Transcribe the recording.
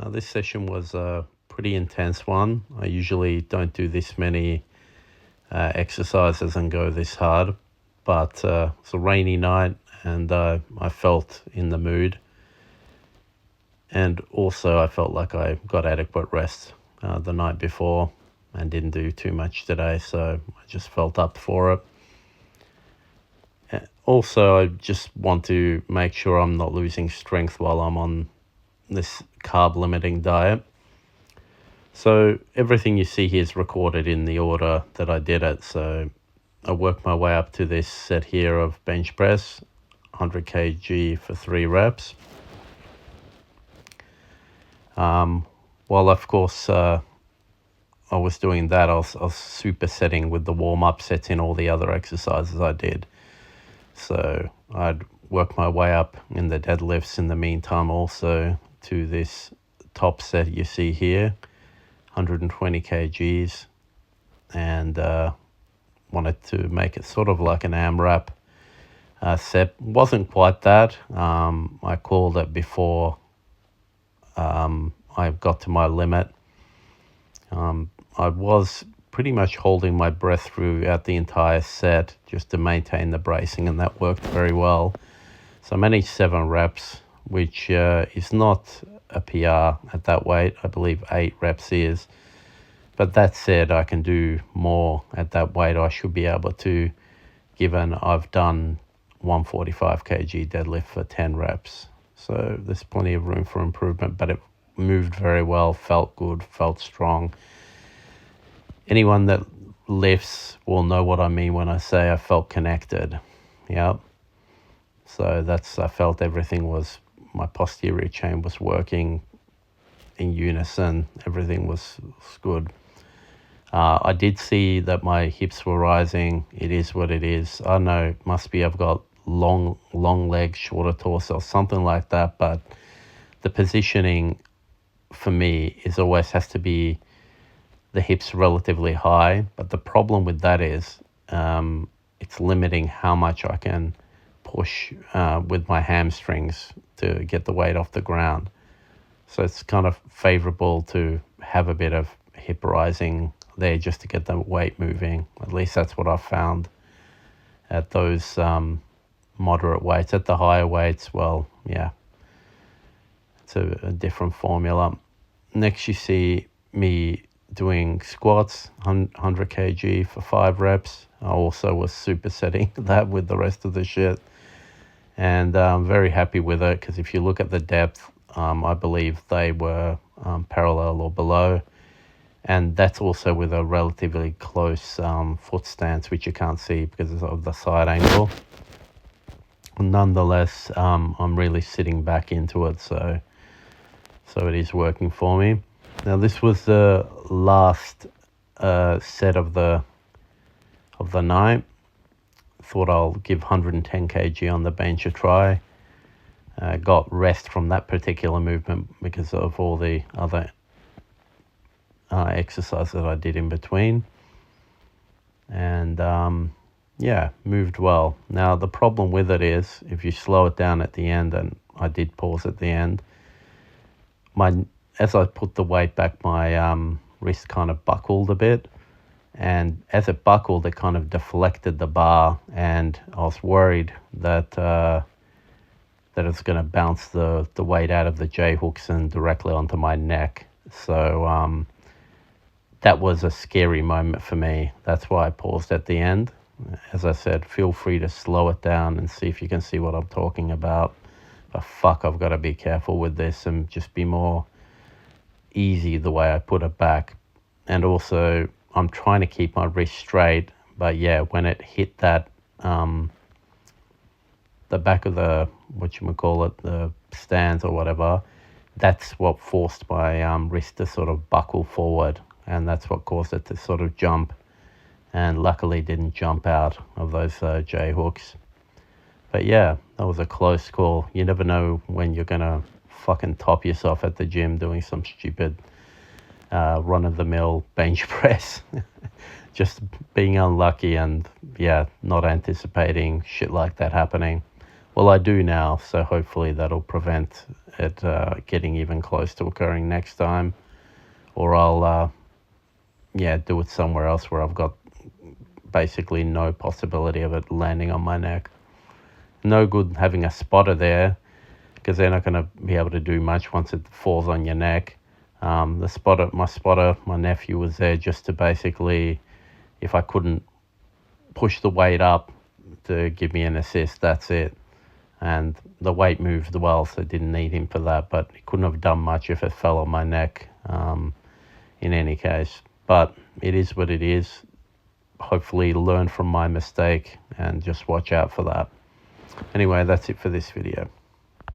This session was a pretty intense one. I usually don't do this many exercises and go this hard, but it's a rainy night and I felt in the mood. And also I felt like I got adequate rest the night before and didn't do too much today, so I just felt up for it. Also, I just want to make sure I'm not losing strength while I'm on this carb limiting diet. So everything you see here is recorded in the order that I did it. So I worked my way up to this set here of bench press, 100 kg for 3 reps. While of course I was doing that, I was supersetting with the warm-up sets in all the other exercises I did. So I'd work my way up in the deadlifts in the meantime also to this top set you see here, 120 kgs, and wanted to make it sort of like an AMRAP set. Wasn't quite that. I called it before I got to my limit. I was pretty much holding my breath throughout the entire set just to maintain the bracing, and that worked very well. So I managed 7 reps, which is not a PR at that weight. I believe 8 reps is. But that said, I can do more at that weight. I should be able to, given I've done 145 kg deadlift for 10 reps. So there's plenty of room for improvement, but it moved very well, felt good, felt strong. Anyone that lifts will know what I mean when I say I felt connected. Yeah. So I felt everything was, my posterior chain was working in unison. Everything was good. I did see that my hips were rising. It is what it is. I don't know, it must be I've got long legs, shorter torso, something like that. But the positioning for me always has to be the hips relatively high. But the problem with that is it's limiting how much I can push with my hamstrings to get the weight off the ground. So it's kind of favorable to have a bit of hip rising there just to get the weight moving. At least that's what I've found at those moderate weights. At the higher weights, well, yeah, it's a different formula. Next you see me doing squats, 100 kg for 5 reps. I also was supersetting that with the rest of the shit. And I'm very happy with it because if you look at the depth, I believe they were parallel or below. And that's also with a relatively close foot stance, which you can't see because of the side angle. Nonetheless, I'm really sitting back into it, so it is working for me. Now this was the last set of the night. Thought I'll give 110 kg on the bench a try. Got rest from that particular movement because of all the other exercises that I did in between. And yeah, moved well. Now the problem with it is if you slow it down at the end, and I did pause at the end, as I put the weight back, my wrist kind of buckled a bit. And as it buckled, it kind of deflected the bar, and I was worried that it's going to bounce the weight out of the J hooks and directly onto my neck. So that was a scary moment for me. That's why I paused at the end. As I said, feel free to slow it down and see if you can see what I'm talking about. But fuck, I've got to be careful with this and just be more easy the way I put it back. And also, I'm trying to keep my wrist straight, but yeah, when it hit that, the back of the, the stands or whatever, that's what forced my wrist to sort of buckle forward, and that's what caused it to sort of jump, and luckily didn't jump out of those J hooks. But yeah, that was a close call. You never know when you're gonna fucking top yourself at the gym doing some stupid run-of-the-mill bench press. Just being unlucky and yeah, not anticipating shit like that happening. Well, I do now, so hopefully that'll prevent it getting even close to occurring next time. Or I'll, yeah, do it somewhere else where I've got basically no possibility of it landing on my neck. No good having a spotter there, because they're not going to be able to do much once it falls on your neck. My spotter, my nephew, was there just to basically, if I couldn't push the weight up, to give me an assist, that's it. And the weight moved well, so didn't need him for that, but he couldn't have done much if it fell on my neck, in any case. But it is what it is. Hopefully learn from my mistake and just watch out for that. Anyway, that's it for this video.